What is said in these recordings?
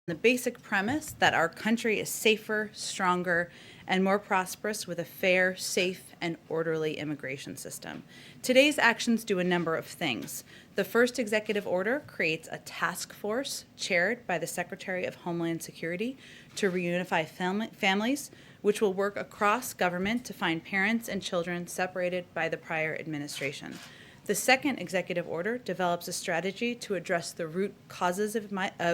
the basic premise that our country is safer, stronger, and more prosperous with a fair, safe, and orderly immigration system. Today's actions do a number of things. The first executive order creates a task force chaired by the Secretary of Homeland Security to reunify families, which will work across government to find parents and children separated by the prior administration. The second executive order develops a strategy to address the root causes of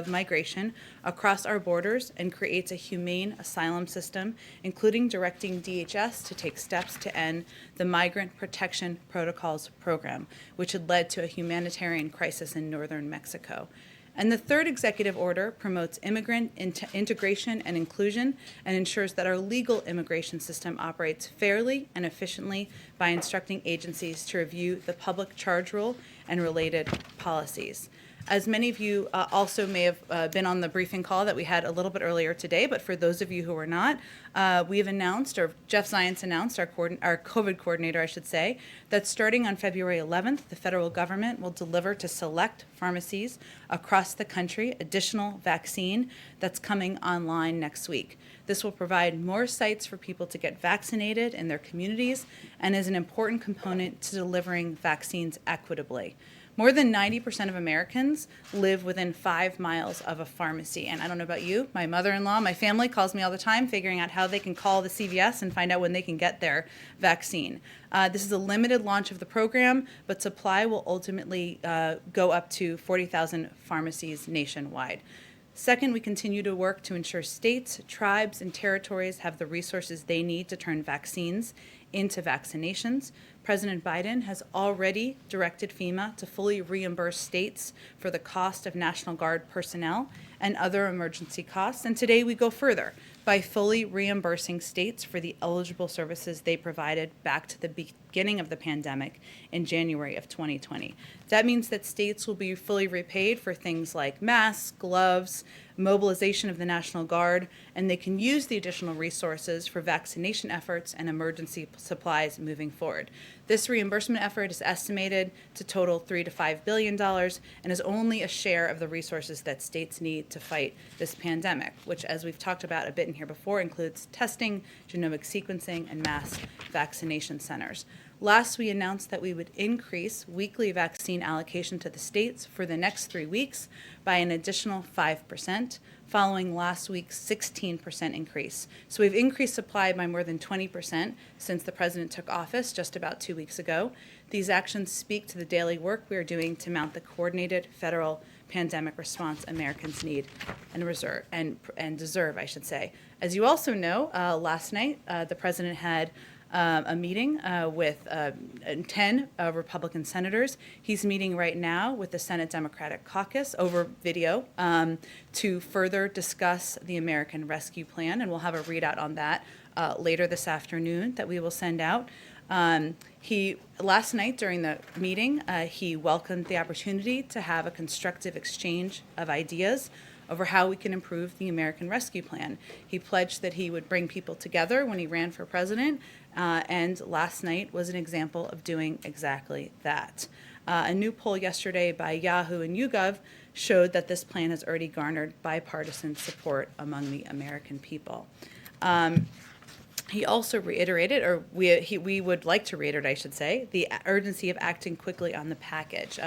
migration across our borders and creates a humane asylum system, including directing DHS to take steps to end the Migrant Protection Protocols program, which had led to a humanitarian crisis in northern Mexico. And the third executive order promotes immigrant integration and inclusion and ensures that our legal immigration system operates fairly and efficiently by instructing agencies to review the public charge rule and related policies. As many of you also may have been on the briefing call that we had a little bit earlier today, but for those of you who were not, we have announced, or Jeff Zients announced, our COVID coordinator, I should say, that starting on February 11th, the federal government will deliver to select pharmacies across the country additional vaccine that's coming online next week. This will provide more sites for people to get vaccinated in their communities and is an important component to delivering vaccines equitably. More than 90% of Americans live within 5 miles of a pharmacy. And I don't know about you, my mother-in-law, my family calls me all the time figuring out how they can call the CVS and find out when they can get their vaccine. This is a limited launch of the program, but supply will ultimately go up to 40,000 pharmacies nationwide. Second, we continue to work to ensure states, tribes, and territories have the resources they need to turn vaccines into vaccinations. President Biden has already directed FEMA to fully reimburse states for the cost of National Guard personnel and other emergency costs. And today we go further by fully reimbursing states for the eligible services they provided back to the beginning of the pandemic in January of 2020. That means that states will be fully repaid for things like masks, gloves, mobilization of the National Guard, and they can use the additional resources for vaccination efforts and emergency supplies moving forward. This reimbursement effort is estimated to total $3 to $5 billion and is only a share of the resources that states need to fight this pandemic, which, as we've talked about a bit in here before, includes testing, genomic sequencing, and mass vaccination centers. Last, we announced that we would increase weekly vaccine allocation to the states for the next 3 weeks by an additional 5%, following last week's 16% increase. So we've increased supply by more than 20% since the president took office just about 2 weeks ago. These actions speak to the daily work we are doing to mount the coordinated federal pandemic response Americans need and deserve, I should say. As you also know, last night the president had a meeting with 10 Republican senators. He's meeting right now with the Senate Democratic Caucus over video to further discuss the American Rescue Plan, and we'll have a readout on that later this afternoon that we will send out. Last night during the meeting, he welcomed the opportunity to have a constructive exchange of ideas over how we can improve the American Rescue Plan. He pledged that he would bring people together when he ran for president, and last night was an example of doing exactly that. A new poll yesterday by Yahoo and YouGov showed that this plan has already garnered bipartisan support among the American people. He also reiterated, or we would like to reiterate, I should say, the urgency of acting quickly on the package.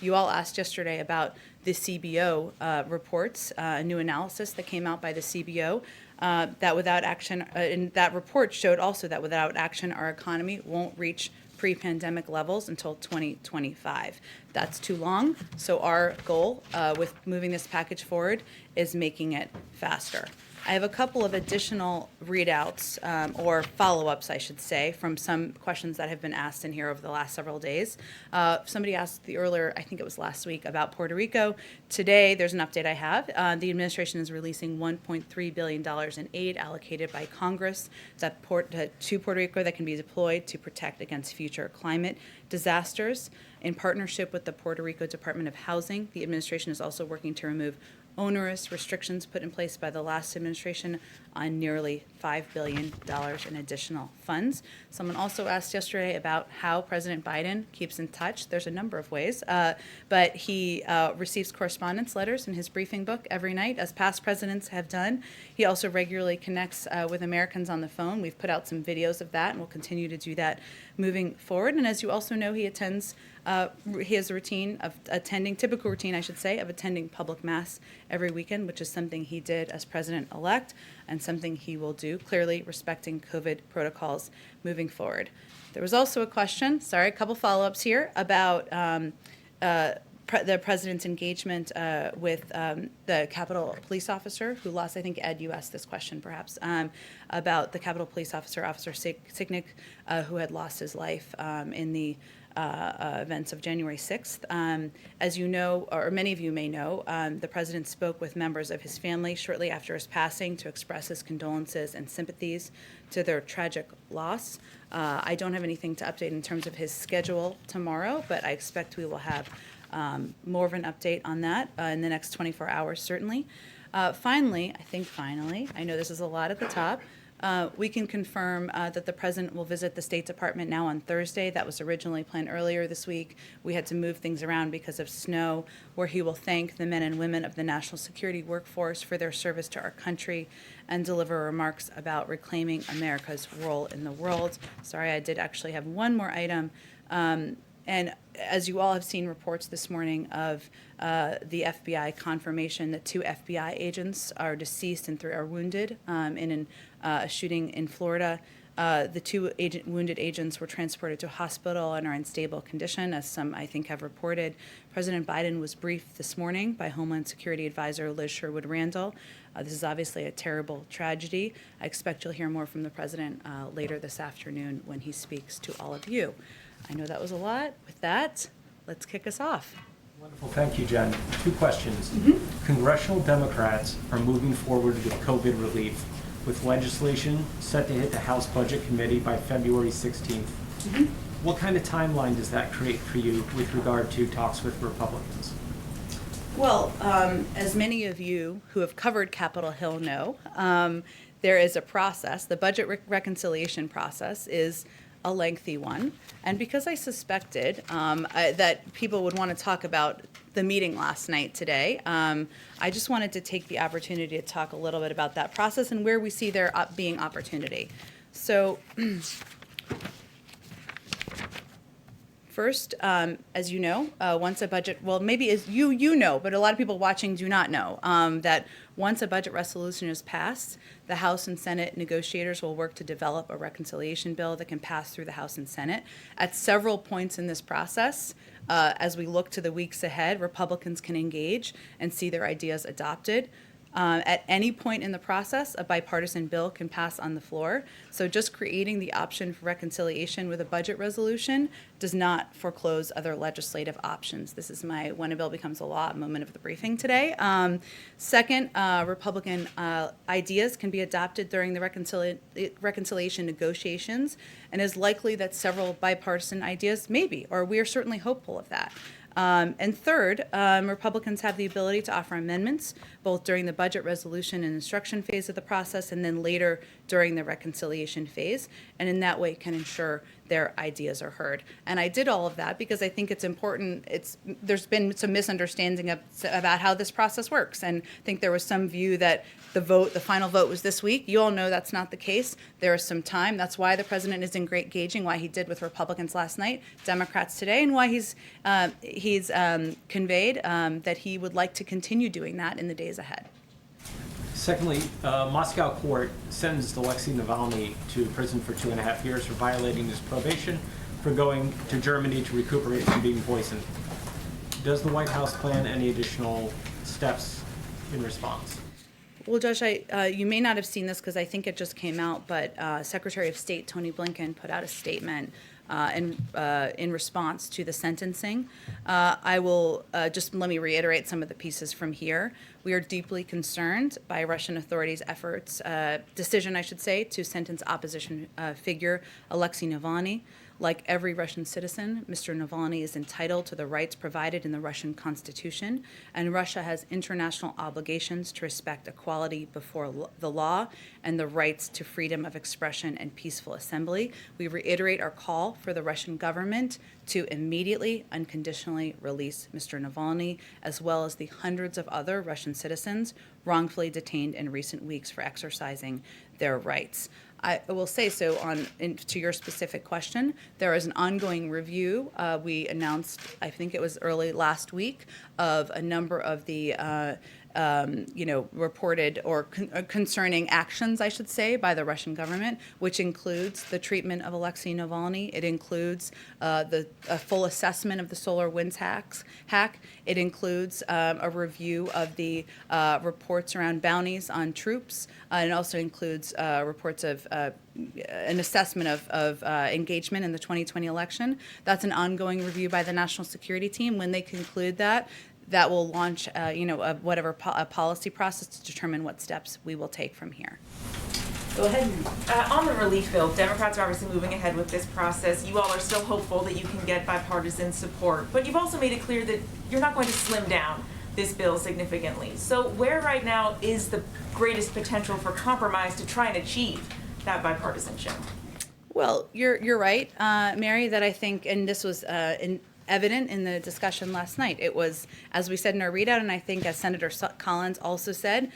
You all asked yesterday about the CBO reports, a new analysis that came out by the CBO, that without action, and that report showed also that without action, our economy won't reach pre-pandemic levels until 2025. That's too long, so our goal with moving this package forward is making it faster. I have a couple of additional readouts, or follow-ups, I should say, from some questions that have been asked in here over the last several days. Somebody asked earlier, I think it was last week, about Puerto Rico. Today, there's an update I have. The administration is releasing $1.3 billion in aid allocated by Congress to Puerto Rico that can be deployed to protect against future climate disasters. In partnership with the Puerto Rico Department of Housing, the administration is also working to remove onerous restrictions put in place by the last administration on nearly $5 billion in additional funds. Someone also asked yesterday about how President Biden keeps in touch. There's a number of ways, but he receives correspondence letters in his briefing book every night, as past presidents have done. He also regularly connects with Americans on the phone. We've put out some videos of that, and we'll continue to do that moving forward. And as you also know, he attends he has a routine of attending, typical routine, I should say, of attending public mass every weekend, which is something he did as president-elect and something he will do, clearly respecting COVID protocols moving forward. There was also a question, a couple follow-ups here, about the president's engagement with the Capitol Police officer who lost, I think, Ed, you asked this question perhaps, about the Capitol Police officer, Officer Sicknick, who had lost his life in the events of January 6th. As you know, or many of you may know, the president spoke with members of his family shortly after his passing to express his condolences and sympathies to their tragic loss. I don't have anything to update in terms of his schedule tomorrow, but I expect we will have more of an update on that in the next 24 hours, certainly. Finally, I know this is a lot at the top, we can confirm that the president will visit the State Department now on Thursday. That was originally planned earlier this week. We had to move things around because of snow, where he will thank the men and women of the national security workforce for their service to our country and deliver remarks about reclaiming America's role in the world. Sorry, I did actually have one more item. And as you all have seen reports this morning of the FBI confirmation that 2 FBI agents are deceased and 3 are wounded in a shooting in Florida. The 2 wounded agents were transported to a hospital and are in stable condition, as some, I think, have reported. President Biden was briefed this morning by Homeland Security Advisor Liz Sherwood-Randall. This is obviously a terrible tragedy. I expect you'll hear more from the president later this afternoon when he speaks to all of you. I know that was a lot. With that, let's kick us off. Wonderful. Thank you, Jen. 2 questions. Congressional Democrats are moving forward with COVID relief, with legislation set to hit the House Budget Committee by February 16th. What kind of timeline does that create for you with regard to talks with Republicans? Well, as many of you who have covered Capitol Hill know, there is a process. The budget reconciliation process is a lengthy one. And because I suspected that people would want to talk about the meeting last night today, I just wanted to take the opportunity to talk a little bit about that process and where we see there being opportunity. So first, as you know, once a budget, well, maybe as you know, but a lot of people watching do not know, that once a budget resolution is passed, the House and Senate negotiators will work to develop a reconciliation bill that can pass through the House and Senate. At several points in this process, as we look to the weeks ahead, Republicans can engage and see their ideas adopted. At any point in the process, a bipartisan bill can pass on the floor. So just creating the option for reconciliation with a budget resolution does not foreclose other legislative options. This is my when a bill becomes a law moment of the briefing today. Second, Republican ideas can be adopted during the reconciliation negotiations, and is likely that several bipartisan ideas may be, or we are certainly hopeful of that. And third, Republicans have the ability to offer amendments both during the budget resolution and instruction phase of the process and then later during the reconciliation phase, and in that way can ensure their ideas are heard. And I did all of that because I think it's important. There's been some misunderstanding about how this process works, and I think there was some view that the final vote was this week. You all know that's not the case. There is some time. That's why the president is engaging, why he did with Republicans last night, Democrats today, and why he's conveyed that he would like to continue doing that in the days ahead. Secondly, Moscow court sentenced Alexei Navalny to prison for 2.5 years for violating his probation for going to Germany to recuperate from being poisoned. Does the White House plan any additional steps in response? Well, Josh, you may not have seen this because I think it just came out, but Secretary of State Tony Blinken put out a statement in response to the sentencing. I will just let me reiterate some of the pieces from here. We are deeply concerned by Russian authorities' decision, I should say, to sentence opposition figure Alexei Navalny. Like every Russian citizen, Mr. Navalny is entitled to the rights provided in the Russian Constitution, and Russia has international obligations to respect equality before the law and the rights to freedom of expression and peaceful assembly. We reiterate our call for the Russian government to immediately, unconditionally release Mr. Navalny, as well as the hundreds of other Russian citizens wrongfully detained in recent weeks for exercising their rights. I will say so to your specific question. There is an ongoing review. We announced, I think it was early last week, of a number of the reported or concerning actions, I should say, by the Russian government, which includes the treatment of Alexei Navalny. It includes a full assessment of the SolarWinds hack. It includes a review of the reports around bounties on troops. And it also includes reports of an assessment of engagement in the 2020 election. That's an ongoing review by the National Security Team. When they conclude that will launch, a policy process to determine what steps we will take from here. Go ahead. On the relief bill, Democrats are obviously moving ahead with this process. You all are still hopeful that you can get bipartisan support, but you've also made it clear that you're not going to slim down this bill significantly. So where right now is the greatest potential for compromise to try and achieve that bipartisanship? Well, you're right, Mary, that I think, and this was evident in the discussion last night. It was, as we said in our readout, and I think as Senator Collins also said,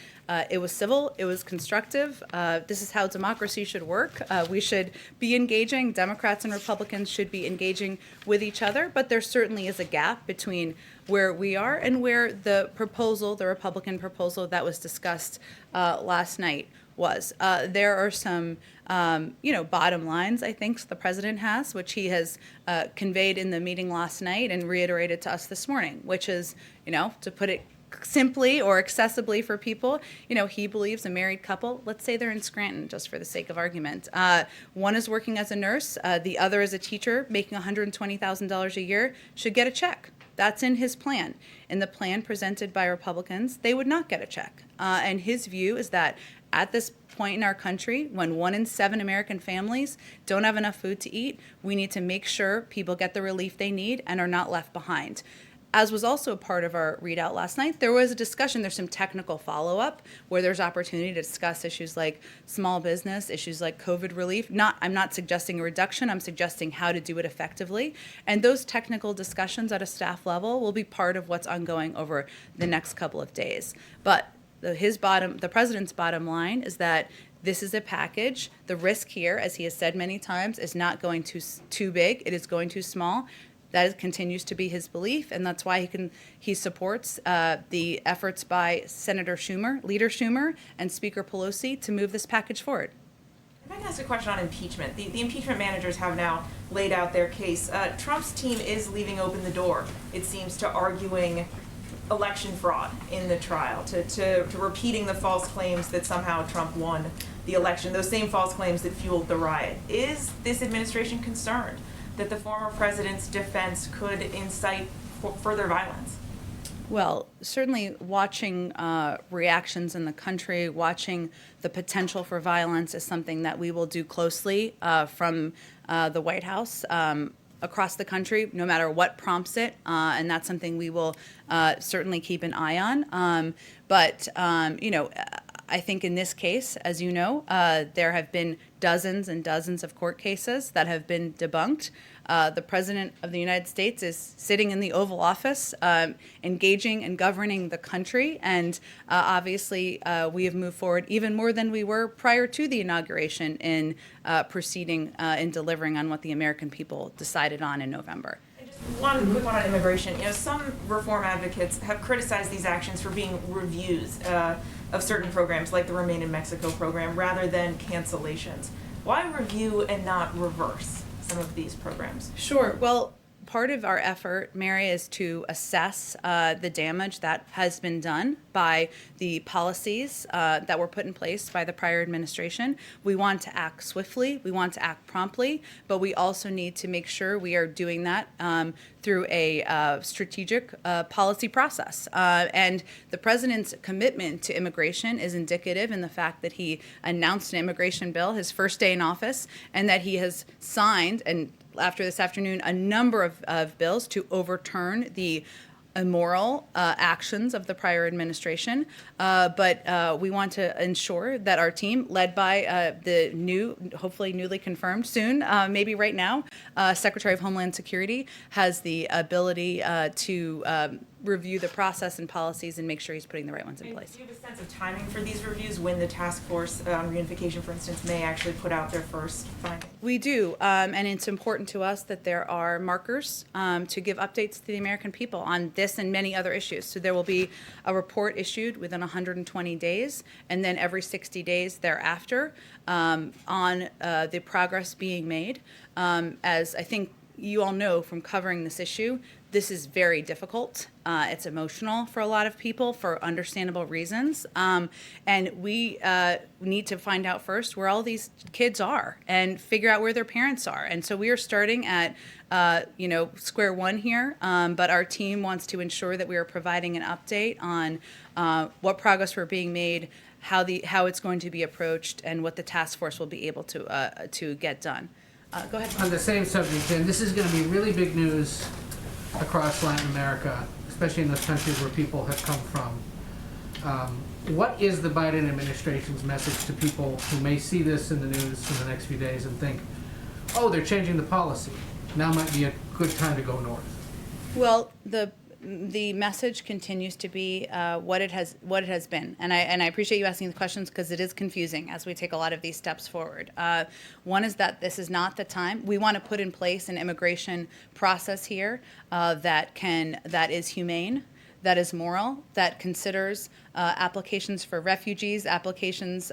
it was civil, it was constructive. This is how democracy should work. We should be engaging. Democrats and Republicans should be engaging with each other, but there certainly is a gap between where we are and where the Republican proposal that was discussed last night was. There are some, bottom lines, I think, the president has, which he has conveyed in the meeting last night and reiterated to us this morning, which is, to put it simply or accessibly for people, he believes a married couple, let's say they're in Scranton, just for the sake of argument. One is working as a nurse, the other is a teacher making $120,000 a year, should get a check. That's in his plan. In the plan presented by Republicans, they would not get a check. And his view is that at this point in our country, when 1 in 7 American families don't have enough food to eat, we need to make sure people get the relief they need and are not left behind. As was also a part of our readout last night, there was a discussion, there's some technical follow-up where there's opportunity to discuss issues like small business, issues like COVID relief. I'm not suggesting a reduction, I'm suggesting how to do it effectively. And those technical discussions at a staff level will be part of what's ongoing over the next couple of days. But the president's bottom line is that this is a package. The risk here, as he has said many times, is not going too big, it is going too small. That continues to be his belief, and that's why he supports the efforts by Leader Schumer, and Speaker Pelosi to move this package forward. If I can ask a question on impeachment. The impeachment managers have now laid out their case. Trump's team is leaving open the door, it seems, to arguing election fraud in the trial, to repeating the false claims that somehow Trump won the election, those same false claims that fueled the riot. Is this administration concerned that the former president's defense could incite further violence? Well, certainly watching reactions in the country, watching the potential for violence is something that we will do closely from the White House across the country, no matter what prompts it, and that's something we will certainly keep an eye on. But I think in this case, as you know, there have been dozens and dozens of court cases that have been debunked. The President of the United States is sitting in the Oval Office, engaging and governing the country, and obviously we have moved forward even more than we were prior to the inauguration in proceeding in delivering on what the American people decided on in November. One quick one on immigration. Some reform advocates have criticized these actions for being reviews of certain programs, like the Remain in Mexico program, rather than cancellations. Why review and not reverse some of these programs? Sure. Well, part of our effort, Mary, is to assess the damage that has been done by the policies that were put in place by the prior administration. We want to act swiftly, we want to act promptly, but we also need to make sure we are doing that through a strategic policy process. And the president's commitment to immigration is indicative in the fact that he announced an immigration bill his first day in office, and that he has signed and after this afternoon a number of bills to overturn the immoral actions of the prior administration, but we want to ensure that our team, led by the new, hopefully newly confirmed soon, maybe right now, Secretary of Homeland Security, has the ability to review the process and policies and make sure he's putting the right ones in place. Do you have a sense of timing for these reviews, when the task force on reunification, for instance, may actually put out their first findings? We do, and it's important to us that there are markers to give updates to the American people on this and many other issues. So there will be a report issued within 120 days, and then every 60 days thereafter on the progress being made. As I think you all know from covering this issue, this is very difficult. It's emotional for a lot of people for understandable reasons. And we need to find out first where all these kids are and figure out where their parents are. And so we are starting at square one here, but our team wants to ensure that we are providing an update on what progress we're being made, how it's going to be approached, and what the task force will be able to get done. Go ahead. On the same subject, Jen, this is going to be really big news across Latin America, especially in those countries where people have come from. What is the Biden administration's message to people who may see this in the news in the next few days and think, oh, they're changing the policy, now might be a good time to go north? Well, the message continues to be what it has been, and I appreciate you asking the questions because it is confusing as we take a lot of these steps forward. One is that this is not the time. We want to put in place an immigration process here that is humane, that is moral, that considers applications for refugees, applications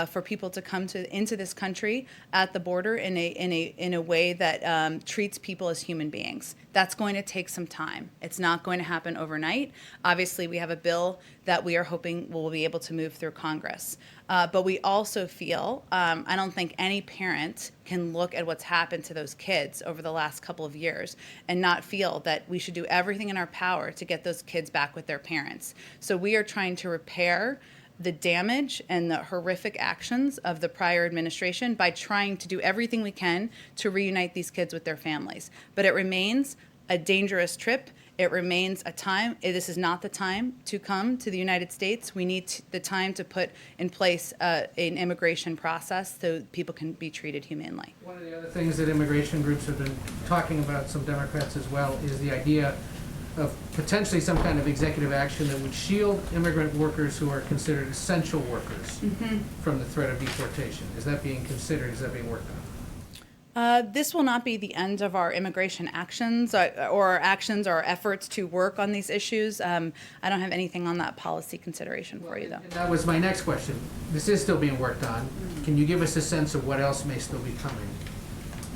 for people to come into this country at the border in a way that treats people as human beings. That's going to take some time. It's not going to happen overnight. Obviously, we have a bill that we are hoping will be able to move through Congress. But we also feel, I don't think any parent can look at what's happened to those kids over the last couple of years and not feel that we should do everything in our power to get those kids back with their parents. So we are trying to repair the damage and the horrific actions of the prior administration by trying to do everything we can to reunite these kids with their families. But it remains a dangerous trip. It remains a time. This is not the time to come to the United States. We need the time to put in place an immigration process so people can be treated humanely. One of the other things that immigration groups have been talking about, some Democrats as well, is the idea of potentially some kind of executive action that would shield immigrant workers who are considered essential workers from the threat of deportation. Is that being considered? Is that being worked on? This will not be the end of our immigration actions or efforts to work on these issues. I don't have anything on that policy consideration for you, though. And that was my next question. This is still being worked on. Can you give us a sense of what else may still be coming?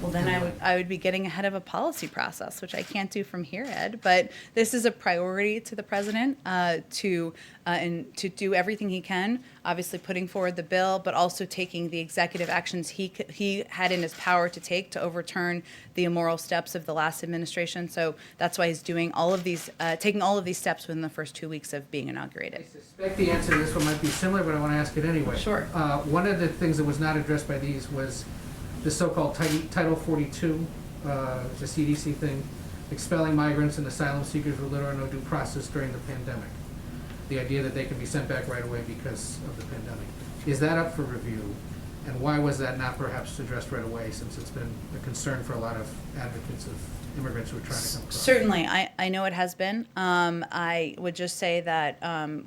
Well, then I would be getting ahead of a policy process, which I can't do from here, Ed. But this is a priority to the president to do everything he can. Obviously, putting forward the bill, but also taking the executive actions he had in his power to take to overturn the immoral steps of the last administration. So that's why he's doing all of these, taking all of these steps within the first 2 weeks of being inaugurated. I suspect the answer to this one might be similar, but I want to ask it anyway. Sure. One of the things that was not addressed by these was the so-called Title 42, the CDC thing, expelling migrants and asylum seekers with little or no due process during the pandemic. The idea that they can be sent back right away because of the pandemic. Is that up for review? And why was that not perhaps addressed right away, since it's been a concern for a lot of advocates of immigrants who are trying to come across? Certainly, I know it has been. I would just say that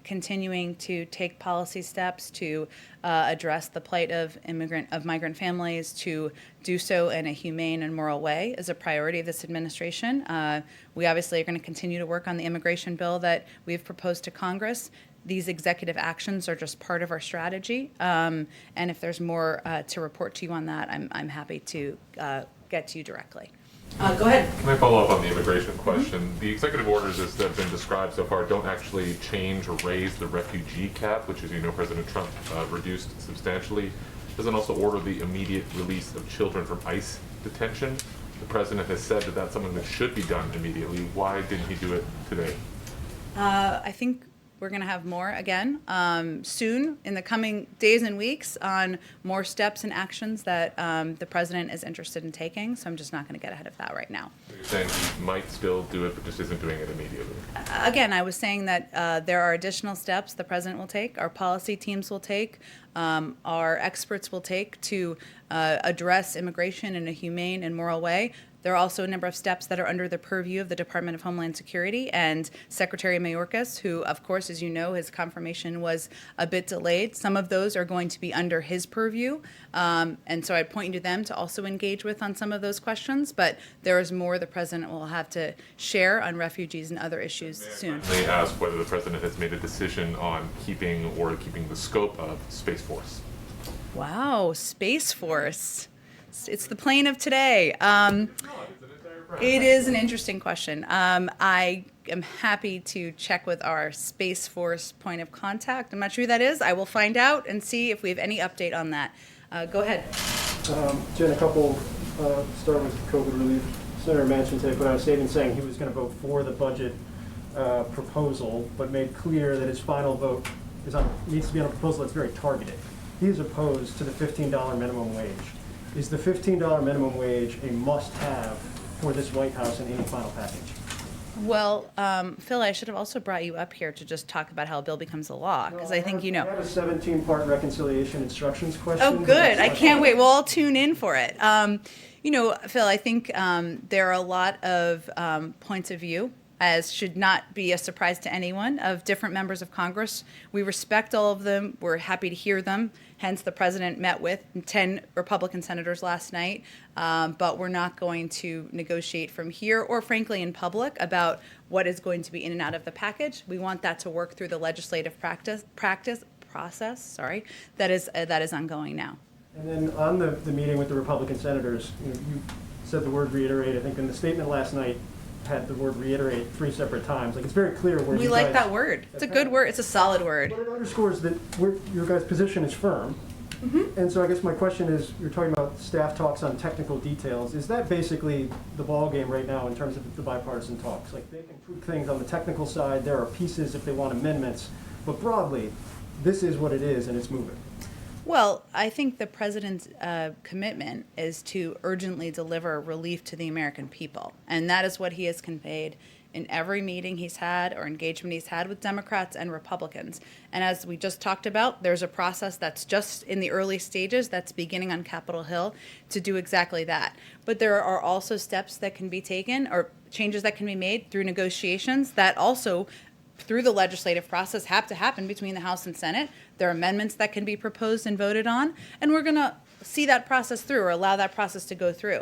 continuing to take policy steps to address the plight of migrant families, to do so in a humane and moral way, is a priority of this administration. We obviously are going to continue to work on the immigration bill that we've proposed to Congress. These executive actions are just part of our strategy, and if there's more to report to you on that, I'm happy to get to you directly. Go ahead. Can I follow up on the immigration question? The executive orders as that have been described so far don't actually change or raise the refugee cap, which, as you know, President Trump reduced substantially. Doesn't also order the immediate release of children from ICE detention. The president has said that that's something that should be done immediately. Why didn't he do it today? I think We're going to have more again soon in the coming days and weeks on more steps and actions that the president is interested in taking. So I'm just not going to get ahead of that right now. You're saying he might still do it, but just isn't doing it immediately. Again, I was saying that there are additional steps the president will take, our policy teams will take, our experts will take to address immigration in a humane and moral way. There are also a number of steps that are under the purview of the Department of Homeland Security and Secretary Mayorkas, who, of course, as you know, his confirmation was a bit delayed. Some of those are going to be under his purview, and so I'd point you to them to also engage with on some of those questions, but there is more the president will have to share on refugees and other issues soon. They ask whether the president has made a decision on keeping the scope of Space Force. Wow, Space Force. It's the plane of today. It is an interesting question. I am happy to check with our Space Force point of contact. I'm not sure who that is. I will find out and see if we have any update on that. Go ahead. Jen, a couple, start with COVID relief. Senator Manchin today put out a statement saying he was going to vote for the budget proposal, but made clear that his final vote needs to be on a proposal that's very targeted. He is opposed to the $15 minimum wage. Is the $15 minimum wage a must-have for this White House in any final package? Well, Phil, I should have also brought you up here to just talk about how a bill becomes a law, because I think you know. I have a 17-part reconciliation instructions question. Oh, good. I can't wait. We'll all tune in for it. You know, Phil, I think there are a lot of points of view, as should not be a surprise to anyone, of different members of Congress. We respect all of them. We're happy to hear them. Hence, the president met with 10 Republican senators last night. But we're not going to negotiate from here or, frankly, in public about what is going to be in and out of the package. We want that to work through the legislative process that is ongoing now. And then on the meeting with the Republican senators, you said the word reiterate. I think in the statement last night, had the word reiterate 3 separate times. Like, it's very clear where we like that word. It's a good word. It's a solid word. But it underscores that your guys' position is firm. Mm-hmm. And so I guess my question is, you're talking about staff talks on technical details. Is that basically the ball game right now in terms of the bipartisan talks? Like, they can prove things on the technical side. There are pieces if they want amendments. But broadly, this is what it is, and it's moving. Well, I think the president's commitment is to urgently deliver relief to the American people. And that is what he has conveyed in every meeting he's had or engagement he's had with Democrats and Republicans. And as we just talked about, there's a process that's just in the early stages that's beginning on Capitol Hill to do exactly that. But there are also steps that can be taken or changes that can be made through negotiations that also through the legislative process have to happen between the House and Senate. There are amendments that can be proposed and voted on, and we're going to see that process through or allow that process to go through.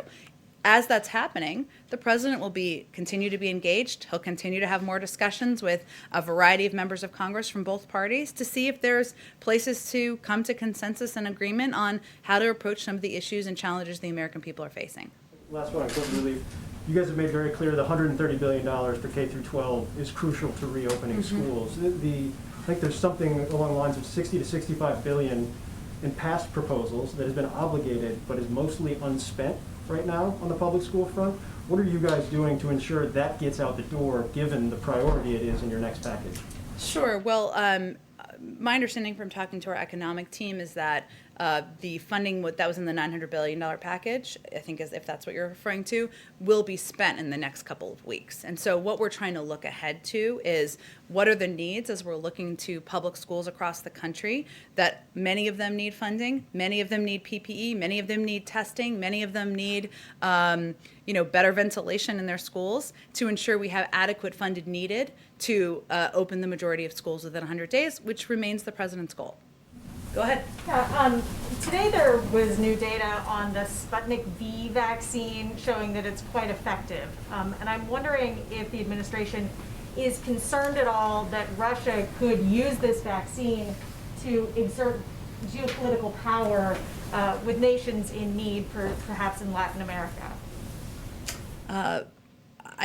As that's happening, the president will continue to be engaged. He'll continue to have more discussions with a variety of members of Congress from both parties to see if there's places to come to consensus and agreement on how to approach some of the issues and challenges the American people are facing. Last one on COVID relief. You guys have made very clear the $130 billion for K through 12 is crucial to reopening schools. I think there's something along the lines of 60 to 65 billion in past proposals that has been obligated but is mostly unspent right now on the public school front. What are you guys doing to ensure that gets out the door given the priority it is in your next package? Sure. Well, my understanding from talking to our economic team is that the funding that was in the $900 billion package, I think if that's what you're referring to, will be spent in the next couple of weeks. And so what we're trying to look ahead to is what are the needs as we're looking to public schools across the country, that many of them need funding, many of them need PPE, many of them need testing, many of them need better ventilation in their schools to ensure we have adequate funded needed to open the majority of schools within 100 days, which remains the president's goal. Go ahead. Yeah, today there was new data on the Sputnik V vaccine showing that it's quite effective. And I'm wondering if the administration is concerned at all that Russia could use this vaccine to exert geopolitical power with nations in need, perhaps in Latin America.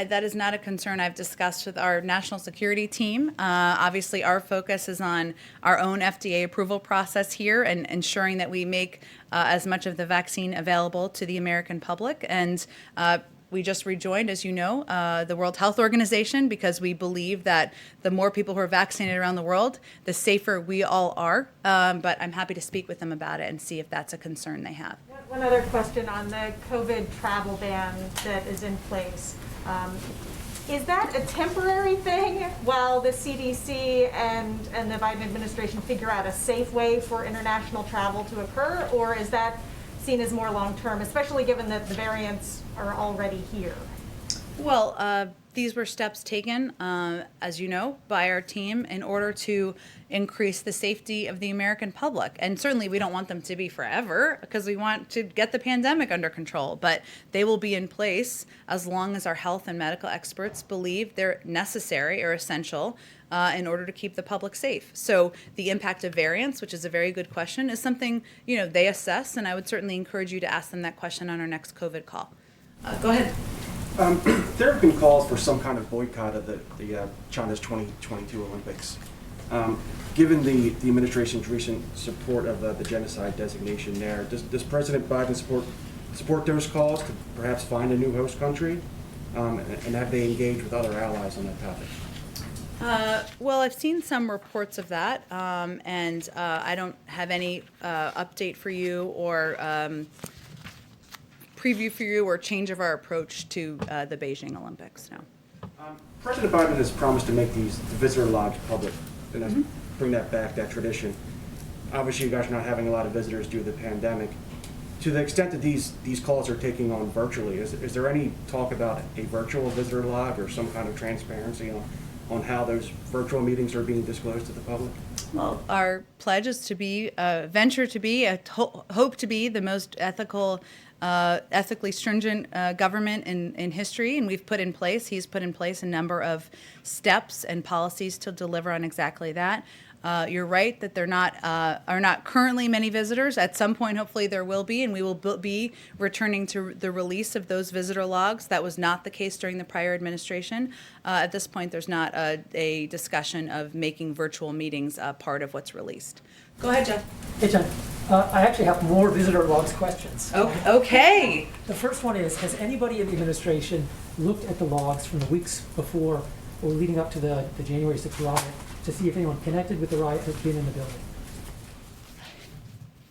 That is not a concern I've discussed with our national security team. Obviously, our focus is on our own FDA approval process here and ensuring that we make as much of the vaccine available to the American public. And We just rejoined, as you know, the World Health Organization because we believe that the more people who are vaccinated around the world, the safer we all are. But I'm happy to speak with them about it and see if that's a concern they have. One other question on the COVID travel ban that is in place. Is that a temporary thing while the CDC and the Biden administration figure out a safe way for international travel to occur, or is that seen as more long-term, especially given that the variants are already here? Well, these were steps taken, as you know, by our team in order to increase the safety of the American public. And certainly we don't want them to be forever because we want to get the pandemic under control. But they will be in place as long as our health and medical experts believe they're necessary or essential in order to keep the public safe. So the impact of variants, which is a very good question, is something, you know, they assess. And I would certainly encourage you to ask them that question on our next COVID call. Go ahead. There have been calls for some kind of boycott of the China's 2022 Olympics. Given the administration's recent support of the genocide designation there, does President Biden support those calls to perhaps find a new host country? And have they engaged with other allies on that topic? Well, I've seen some reports of that, and I don't have any update for you or preview for you or change of our approach to the Beijing Olympics. No. President Biden has promised to make the visitor logs public and bring that back, that tradition. Obviously, you guys are not having a lot of visitors due to the pandemic. To the extent that these calls are taking on virtually, is there any talk about a virtual visitor log or some kind of transparency on how those virtual meetings are being disclosed to the public? Well, our pledge is to be, venture to be, hope to be the most ethically stringent government in history, and he's put in place a number of steps and policies to deliver on exactly that. You're right that there are not currently many visitors. At some point, hopefully, there will be, and we will be returning to the release of those visitor logs. That was not the case during the prior administration. At this point, there's not a discussion of making virtual meetings part of what's released. Go ahead, Jeff. Hey, Jen. I actually have more visitor logs questions. Oh, okay. The first one is, has anybody in the administration looked at the logs from the weeks before or leading up to the January 6th riot to see if anyone connected with the riot has been in the building?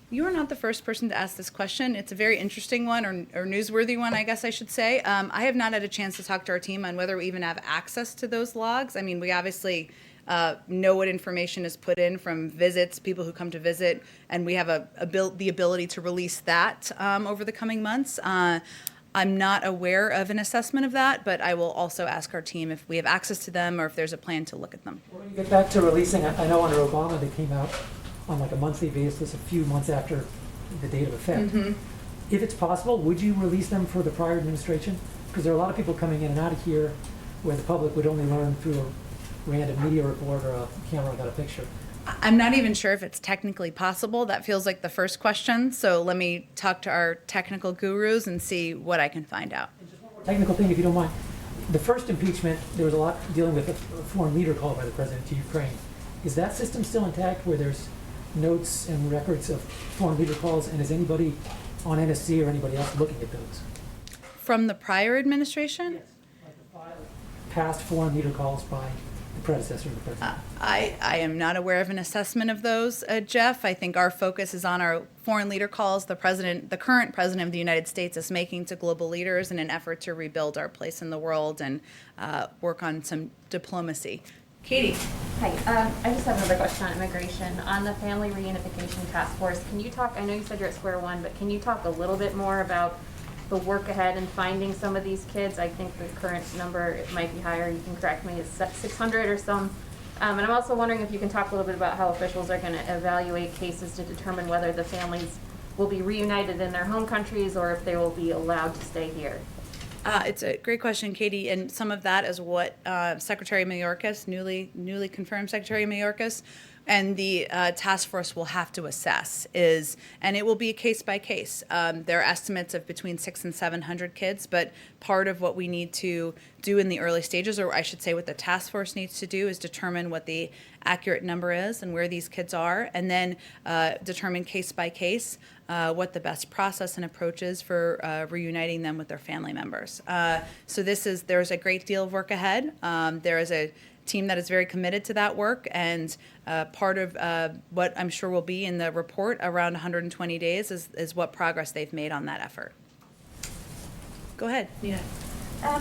You are not the first person to ask this question. It's a very interesting one, or newsworthy one, I guess I should say. I have not had a chance to talk to our team on whether we even have access to those logs. I mean, we obviously know what information is put in from visits, people who come to visit, and we have the ability to release that over the coming months. I'm not aware of an assessment of that, but I will also ask our team if we have access to them or if there's a plan to look at them. When you get back to releasing, I know under Obama they came out on like a monthly basis a few months after the date of effect. Mm-hmm. If it's possible, would you release them for the prior administration? Because there are a lot of people coming in and out of here where the public would only learn through a random media report or a camera got a picture. I'm not even sure if it's technically possible. That feels like the first question. So let me talk to our technical gurus and see what I can find out. And just one more technical thing, if you don't mind. The first impeachment, there was a lot dealing with a foreign leader call by the president to Ukraine. Is that system still intact where there's notes and records of foreign leader calls? And is anybody on NSC or anybody else looking at those? From the prior administration? Yes. Like the past foreign leader calls by the predecessor of the president. I am not aware of an assessment of those, Jeff. I think our focus is on our foreign leader calls the current president of the United States is making to global leaders in an effort to rebuild our place in the world and work on some diplomacy. Katie. Hi, I just have another question on immigration. On the Family Reunification Task Force, can you talk, I know you said you're at square one, but can you talk a little bit more about the work ahead in finding some of these kids? I think the current number, it might be higher, you can correct me, is 600 or some. And I'm also wondering if you can talk a little bit about how officials are going to evaluate cases to determine whether the families will be reunited in their home countries or if they will be allowed to stay here. It's a great question, Katie, and some of that is what Secretary Mayorkas, newly confirmed Secretary Mayorkas, and the task force will have to assess is, and it will be case by case. There are estimates of between 600 and 700 kids, but part of what we need to do in the early stages, or I should say what the task force needs to do, is determine what the accurate number is and where these kids are, and then determine case by case what the best process and approach is for reuniting them with their family members. So there's a great deal of work ahead. There is a team that is very committed to that work, and part of what I'm sure will be in the report around 120 days is what progress they've made on that effort. Go ahead, Nina.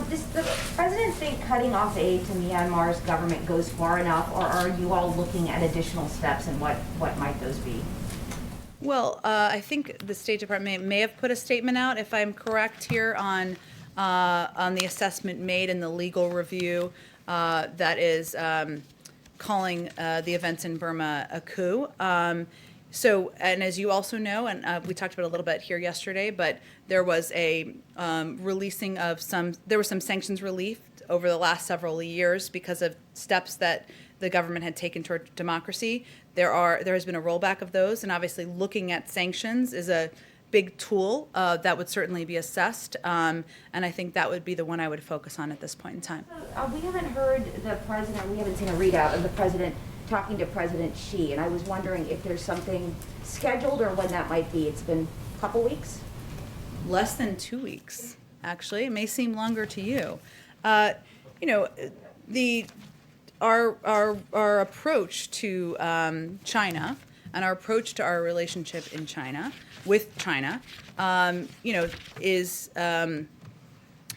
Does the president think cutting off aid to Myanmar's government goes far enough, or are you all looking at additional steps, and what might those be? Well, I think the State Department may have put a statement out, if I'm correct here, on the assessment made in the legal review that is calling the events in Burma a coup. So, and as you also know, and we talked about it a little bit here yesterday, but there was a releasing of there was some sanctions relief over the last several years because of steps that the government had taken toward democracy. There has been a rollback of those, and obviously looking at sanctions is a big tool that would certainly be assessed, and I think that would be the one I would focus on at this point in time. We haven't heard the president, we haven't seen a readout of the president talking to President Xi, and I was wondering if there's something scheduled or when that might be. It's been a couple weeks? Less than 2 weeks, actually. It may seem longer to you. Our approach to China and our approach to our relationship in China, with China, is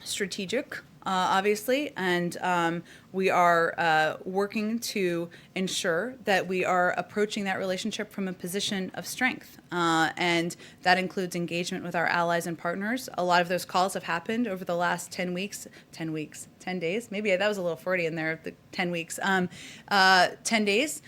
strategic, obviously, and we are working to ensure that we are approaching that relationship from a position of strength, and that includes engagement with our allies and partners. A lot of those calls have happened over the last 10 days, maybe that was a little 40 in there, the 10 weeks, 10 days.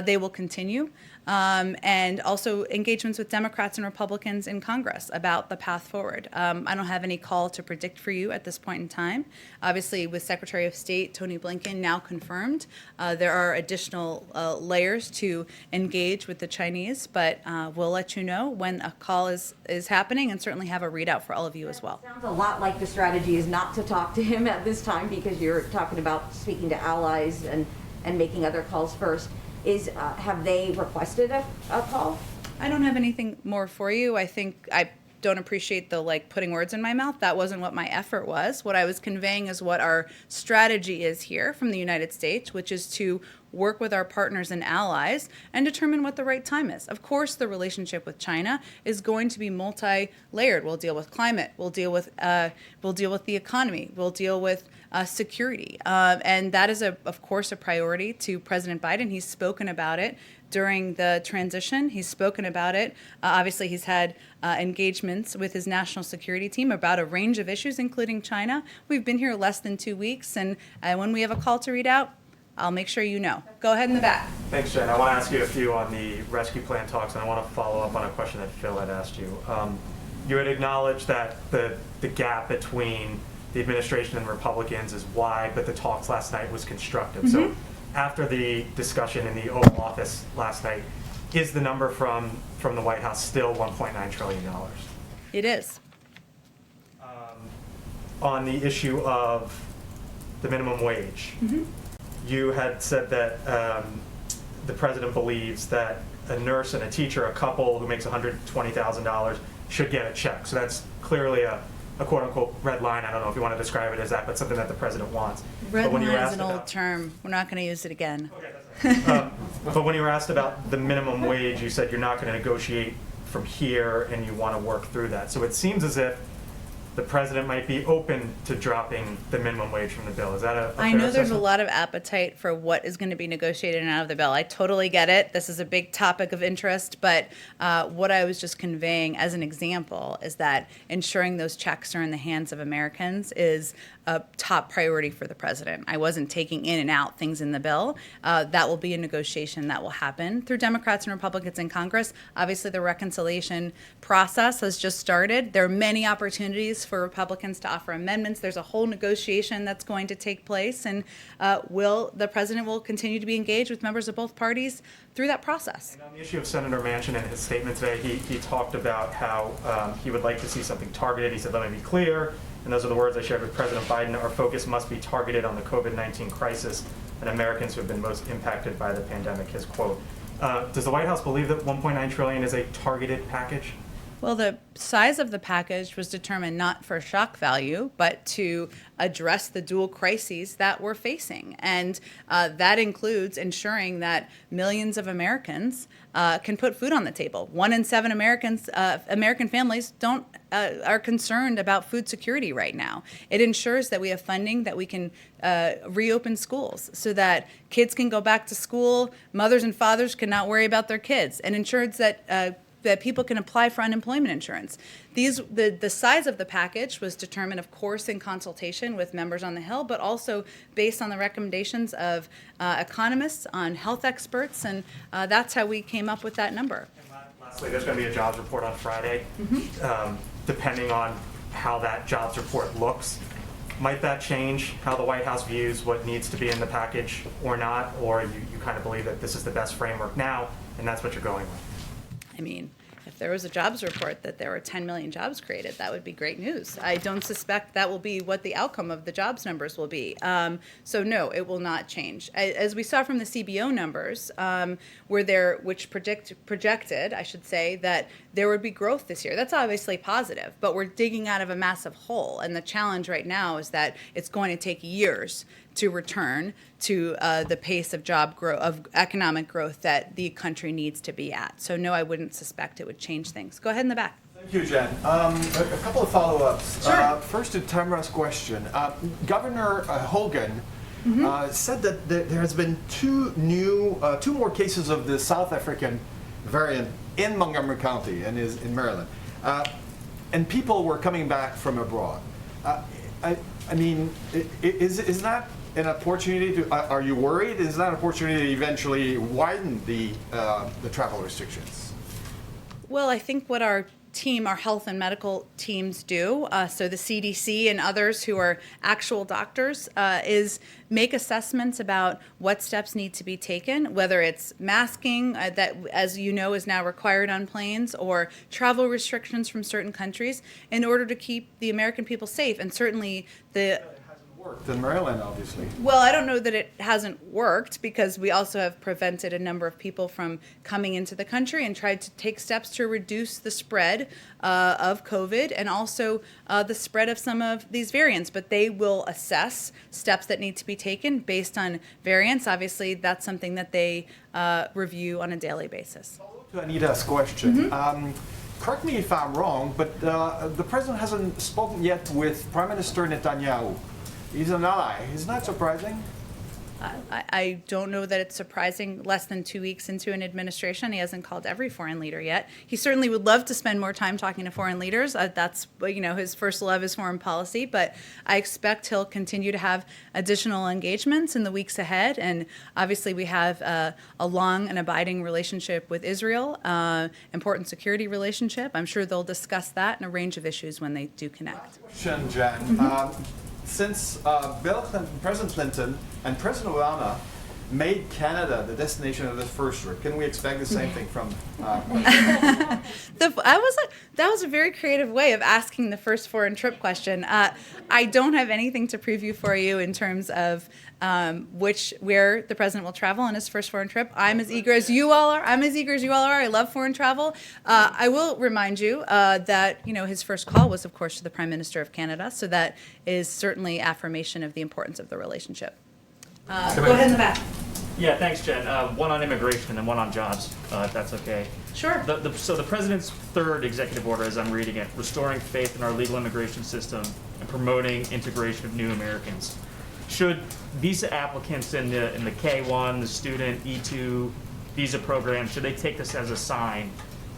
They will continue. And also engagements with Democrats and Republicans in Congress about the path forward. I don't have any call to predict for you at this point in time. Obviously, with Secretary of State Tony Blinken now confirmed, there are additional layers to engage with the Chinese, but we'll let you know when a call is happening, and certainly have a readout for all of you as well. Sounds a lot like the strategy is not to talk to him at this time, because you're talking about speaking to allies and making other calls first. Have they requested a call? I don't have anything more for you. I think I don't appreciate the putting words in my mouth. That wasn't what my effort was. What I was conveying is what our strategy is here from the United States, which is to work with our partners and allies and determine what the right time is. Of course, the relationship with China is going to be multi-layered. We'll deal with climate. We'll deal with the economy. We'll deal with security, and that is of course a priority to President Biden. He's spoken about it during the transition. He's spoken about it. Obviously, he's had engagements with his national security team about a range of issues, including China. We've been here less than 2 weeks, and when we have a call to read out, I'll make sure you know. Go ahead in the back. Thanks, Jen. I want to ask you a few on the rescue plan talks, and I want to follow up on a question that Phil had asked you. You had acknowledged that the gap between the administration and Republicans is wide, but the talks last night was constructive. Mm-hmm. So after the discussion in the Oval Office last night, is the number from the White House still $1.9 trillion? It is. On the issue of the minimum wage, mm-hmm. You had said that the president believes that a nurse and a teacher, a couple who makes $120,000, should get a check. So that's clearly a quote-unquote red line. I don't know if you want to describe it as that, but something that the president wants. Red line is an old term. We're not going to use it again. Okay, that's right. But when you were asked about the minimum wage, you said you're not going to negotiate from here and you want to work through that. So it seems as if the president might be open to dropping the minimum wage from the bill. Is that a fair I know there's a assessment? lot of appetite for what is going to be negotiated and out of the bill. I totally get it. This is a big topic of interest, but what I was just conveying as an example is that ensuring those checks are in the hands of Americans is a top priority for the president. I wasn't taking in and out things in the bill. That will be a negotiation that will happen through Democrats and Republicans in Congress. Obviously, the reconciliation process has just started. There are many opportunities for Republicans to offer amendments. There's a whole negotiation that's going to take place, and the president will continue to be engaged with members of both parties through that process. And on the issue of Senator Manchin and his statement today, he talked about how he would like to see something targeted. He said, let me be clear, and those are the words I shared with President Biden, our focus must be targeted on the COVID-19 crisis and Americans who have been most impacted by the pandemic, his quote. Does the White House believe that $1.9 trillion is a targeted package? Well, the size of the package was determined not for shock value, but to address the dual crises that we're facing. And that includes ensuring that millions of Americans can put food on the table. 1 in 7 American families are concerned about food security right now. It ensures that we have funding that we can reopen schools so that kids can go back to school, mothers and fathers can not worry about their kids, and ensures that people can apply for unemployment insurance. The size of the package was determined, of course, in consultation with members on the Hill, but also based on the recommendations of economists, on health experts, and that's how we came up with that number. And lastly, there's going to be a jobs report on Friday. Depending on how that jobs report looks, might that change how the White House views what needs to be in the package or not? Or you kind of believe that this is the best framework now, and that's what you're going with? I mean, if there was a jobs report that there were 10 million jobs created, that would be great news. I don't suspect that will be what the outcome of the jobs numbers will be. So no, it will not change. As we saw from the CBO numbers, which projected, I should say, that there would be growth this year. That's obviously positive, but we're digging out of a massive hole. And the challenge right now is that it's going to take years to return to the pace of economic growth that the country needs to be at. So no, I wouldn't suspect it would change things. Go ahead in the back. Thank you, Jen. A couple of follow-ups. Sure. First, to Tamara's question. Governor Hogan said that there has been two more cases of the South African variant in Montgomery County and is in Maryland, and people were coming back from abroad. I mean, is that an opportunity to? Are you worried? Is that an opportunity to eventually widen the travel restrictions? Well, I think what our health and medical teams do, so the CDC and others who are actual doctors, is make assessments about what steps need to be taken, whether it's masking, that, as you know, is now required on planes, or travel restrictions from certain countries in order to keep the American people safe. And certainly Worked in Maryland, obviously. Well, I don't know that it hasn't worked, because we also have prevented a number of people from coming into the country and tried to take steps to reduce the spread of COVID and also the spread of some of these variants. But they will assess steps that need to be taken based on variants. Obviously, that's something that they review on a daily basis. To Anita's question. Correct me if I'm wrong, but the president hasn't spoken yet with Prime Minister Netanyahu. He's an ally. Isn't that surprising? I don't know that it's surprising. Less than 2 weeks into an administration, he hasn't called every foreign leader yet. He certainly would love to spend more time talking to foreign leaders. That's, his first love is foreign policy. But I expect he'll continue to have additional engagements in the weeks ahead. And obviously, we have a long and abiding relationship with Israel, important security relationship. I'm sure they'll discuss that and a range of issues when they do connect. Question, Jen. Since President Clinton and President Obama made Canada the destination of his first trip, can we expect the same thing from That was a very creative way of asking the first foreign trip question. I don't have anything to preview for you in terms of where the president will travel on his first foreign trip. I'm as eager as you all are. I love foreign travel. I will remind you that his first call was, of course, to the Prime Minister of Canada. So that is certainly affirmation of the importance of the relationship. Go ahead in the back. Yeah, thanks, Jen. One on immigration and one on jobs, if that's okay. Sure. So the president's third executive order, as I'm reading it, restoring faith in our legal immigration system and promoting integration of new Americans. Should visa applicants in the K-1, the student E-2 visa program, should they take this as a sign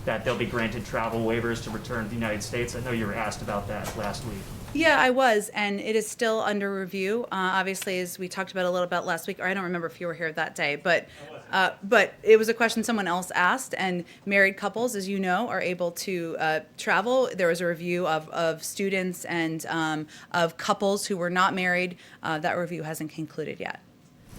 that they'll be granted travel waivers to return to the United States? I know you were asked about that last week. Yeah, I was, and it is still under review. Obviously, as we talked about a little bit last week, or I don't remember if you were here that day, but it was a question someone else asked, and married couples, as you know, are able to travel. There was a review of students and of couples who were not married. That review hasn't concluded yet.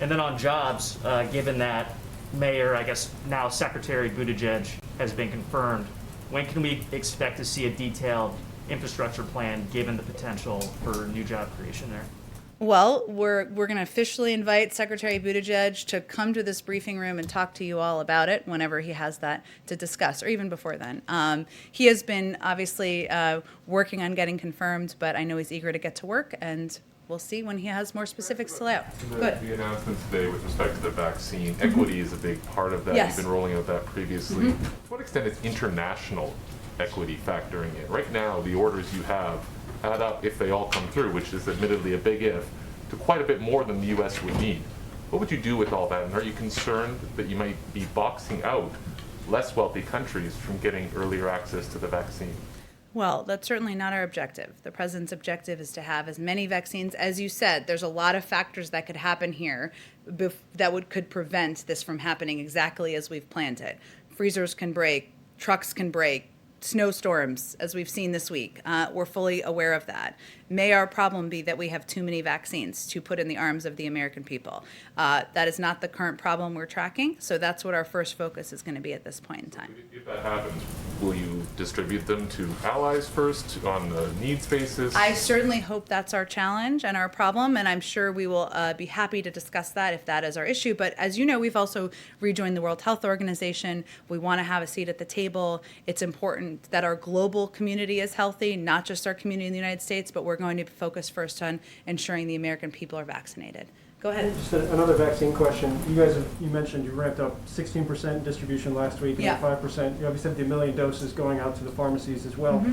And then on jobs, given that Mayor, I guess now Secretary Buttigieg has been confirmed, when can we expect to see a detailed infrastructure plan given the potential for new job creation there? Well, we're going to officially invite Secretary Buttigieg to come to this briefing room and talk to you all about it whenever he has that to discuss, or even before then. He has been obviously working on getting confirmed, but I know he's eager to get to work, and we'll see when he has more specifics to lay out. The announcement today with respect to the vaccine, equity is a big part of that. Yes. You've been rolling out that previously. To what extent is international equity factoring in? Right now, the orders you have add up, if they all come through, which is admittedly a big if, to quite a bit more than the U.S. would need. What would you do with all that? And are you concerned that you might be boxing out less wealthy countries from getting earlier access to the vaccine? Well, that's certainly not our objective. The president's objective is to have as many vaccines. As you said, there's a lot of factors that could happen here that could prevent this from happening exactly as we've planned it. Freezers can break, trucks can break, snowstorms, as we've seen this week. We're fully aware of that. May our problem be that we have too many vaccines to put in the arms of the American people. That is not the current problem we're tracking, so that's what our first focus is going to be at this point in time. If that happens, will you distribute them to allies first on a needs basis? I certainly hope that's our challenge and our problem, and I'm sure we will be happy to discuss that if that is our issue. But as you know, we've also rejoined the World Health Organization. We want to have a seat at the table. It's important that our global community is healthy, not just our community in the United States, but we're going to focus first on ensuring the American people are vaccinated. Go ahead. Just another vaccine question. You mentioned you ramped up 16% distribution last week, and 5%. You obviously have the 1 million doses going out to the pharmacies as well.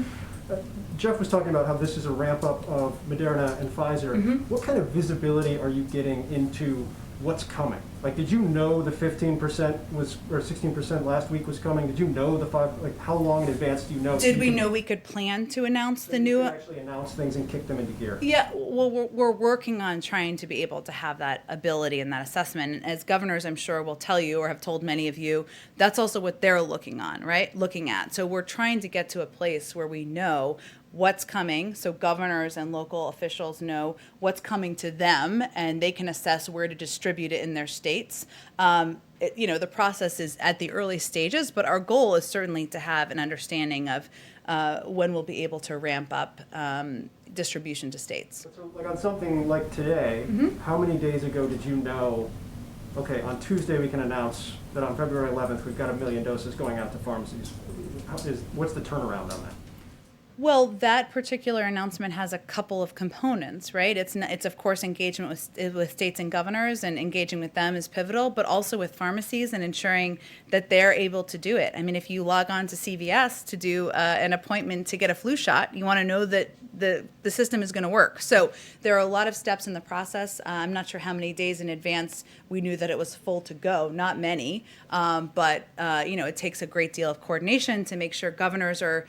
Jeff was talking about how this is a ramp up of Moderna and Pfizer. What kind of visibility are you getting into what's coming? Like, did you know the 15% was, or 16% last week was coming? Did you know the 5, like, how long in advance do you know? Did we know we could plan to announce the new? Actually announce things and kick them into gear. Yeah, well, we're working on trying to be able to have that ability and that assessment. And as governors, I'm sure, will tell you, or have told many of you, that's also what they're looking at. So we're trying to get to a place where we know what's coming, so governors and local officials know what's coming to them, and they can assess where to distribute it in their states. The process is at the early stages, but our goal is certainly to have an understanding of when we'll be able to ramp up distribution to states. So, like on something like today, how many days ago did you know, okay, on Tuesday we can announce that on February 11th we've got 1 million doses going out to pharmacies? What's the turnaround on that? Well, that particular announcement has a couple of components, right? It's of course engagement with states and governors, and engaging with them is pivotal, but also with pharmacies and ensuring that they're able to do it. I mean, if you log on to CVS to do an appointment to get a flu shot, you want to know that the system is going to work. So there are a lot of steps in the process. I'm not sure how many days in advance we knew that it was full to go. Not many, but it takes a great deal of coordination to make sure governors are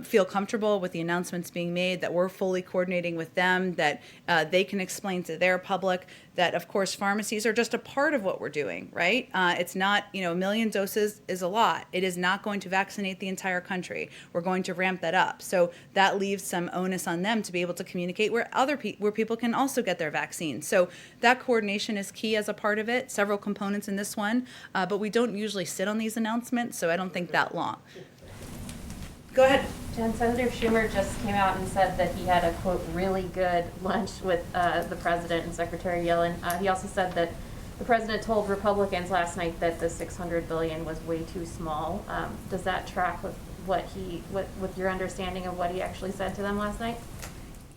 feel comfortable with the announcements being made, that we're fully coordinating with them, that they can explain to their public that, of course, pharmacies are just a part of what we're doing, right? It's not, 1 million doses is a lot. It is not going to vaccinate the entire country. We're going to ramp that up. So that leaves some onus on them to be able to communicate where where people can also get their vaccine. So that coordination is key as a part of it, several components in this one, but we don't usually sit on these announcements, so I don't think that long. Go ahead. Jen, Senator Schumer just came out and said that he had a, quote, really good lunch with the president and Secretary Yellen. He also said that the president told Republicans last night that the $600 billion was way too small. Does that track with with your understanding of what he actually said to them last night?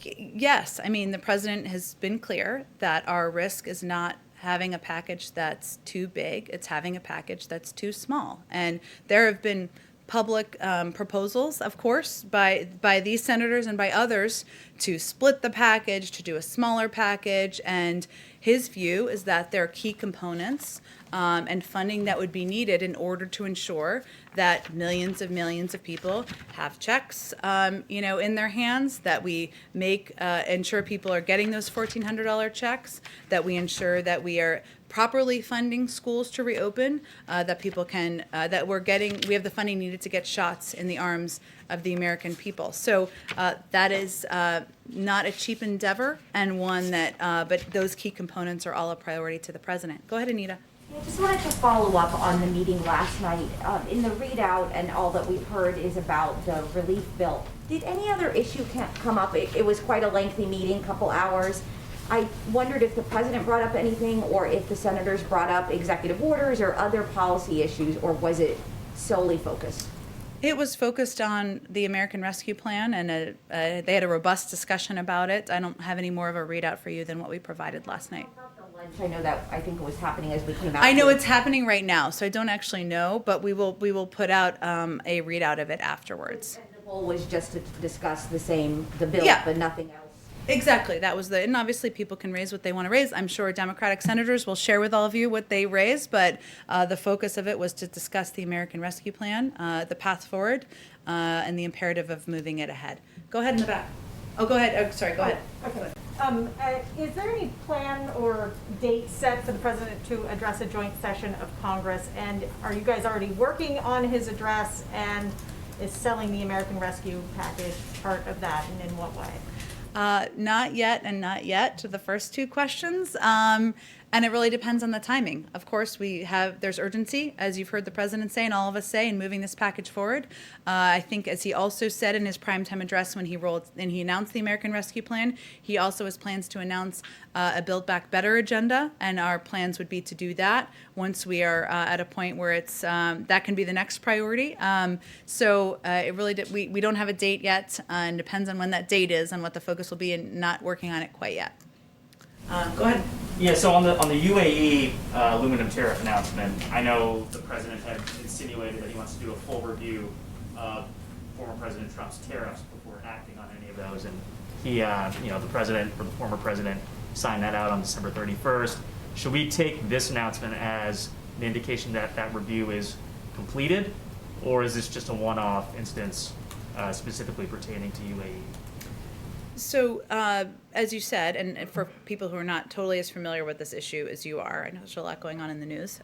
Yes. I mean, the president has been clear that our risk is not having a package that's too big. It's having a package that's too small. And there have been public proposals, of course, by these senators and by others to split the package, to do a smaller package, and his view is that there are key components and funding that would be needed in order to ensure that millions of people have checks, in their hands, that we ensure people are getting those $1,400 checks, that we ensure that we are properly funding schools to reopen, that people can, that we have the funding needed to get shots in the arms of the American people. So that is not a cheap endeavor, and one that, but those key components are all a priority to the president. Go ahead, Anita. I just wanted to follow up on the meeting last night. In the readout, and all that we've heard is about the relief bill. Did any other issue come up? It was quite a lengthy meeting, couple hours. I wondered if the president brought up anything, or if the senators brought up executive orders or other policy issues, or was it solely focused? It was focused on the American Rescue Plan, and they had a robust discussion about it. I don't have any more of a readout for you than what we provided last night. I know that, I think it was happening as we came out. I know it's happening right now, so I don't actually know, but we will put out a readout of it afterwards. And the goal was just to discuss the bill, Yeah. but nothing else. Exactly, that was and obviously people can raise what they want to raise. I'm sure Democratic senators will share with all of you what they raised, but the focus of it was to discuss the American Rescue Plan, the path forward, and the imperative of moving it ahead. Go ahead in the back. Oh, go ahead. Oh, sorry, go ahead. Okay. Is there any plan or date set for the president to address a joint session of Congress? And are you guys already working on his address? And is selling the American Rescue Package part of that, and in what way? Not yet and not yet to the first two questions. And it really depends on the timing. Of course, there's urgency, as you've heard the president say and all of us say, in moving this package forward. I think, as he also said in his primetime address when he announced the American Rescue Plan, he also has plans to announce a Build Back Better agenda, and our plans would be to do that once we are at a point where it's that can be the next priority. So it really we don't have a date yet, and depends on when that date is and what the focus will be, and not working on it quite yet. Go ahead. Yeah, so on the UAE aluminum tariff announcement, I know the president had insinuated that he wants to do a full review of former President Trump's tariffs before acting on any of those, and he, the president, or the former president, signed that out on December 31st. Should we take this announcement as an indication that that review is completed, or is this just a one-off instance specifically pertaining to UAE? So, as you said, and for people who are not totally as familiar with this issue as you are, I know there's a lot going on in the news.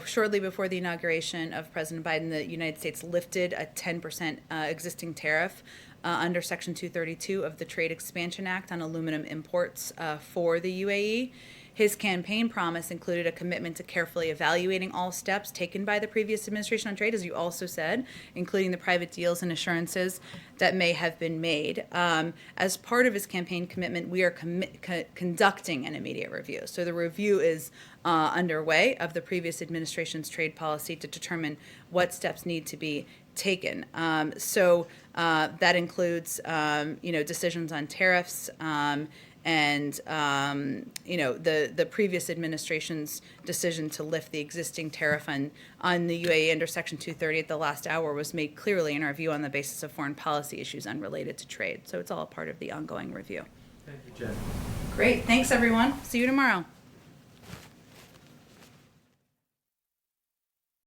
Shortly before the inauguration of President Biden, the United States lifted a 10% existing tariff under Section 232 of the Trade Expansion Act on aluminum imports for the UAE. His campaign promise included a commitment to carefully evaluating all steps taken by the previous administration on trade, as you also said, including the private deals and assurances that may have been made. As part of his campaign commitment, we are conducting an immediate review. So the review is underway of the previous administration's trade policy to determine what steps need to be taken. So that includes, decisions on tariffs, and the previous administration's decision to lift the existing tariff on the UAE under Section 230 at the last hour was made clearly in our view on the basis of foreign policy issues unrelated to trade. So it's all a part of the ongoing review. Thank you, Jen. Great. Thanks, everyone. See you tomorrow.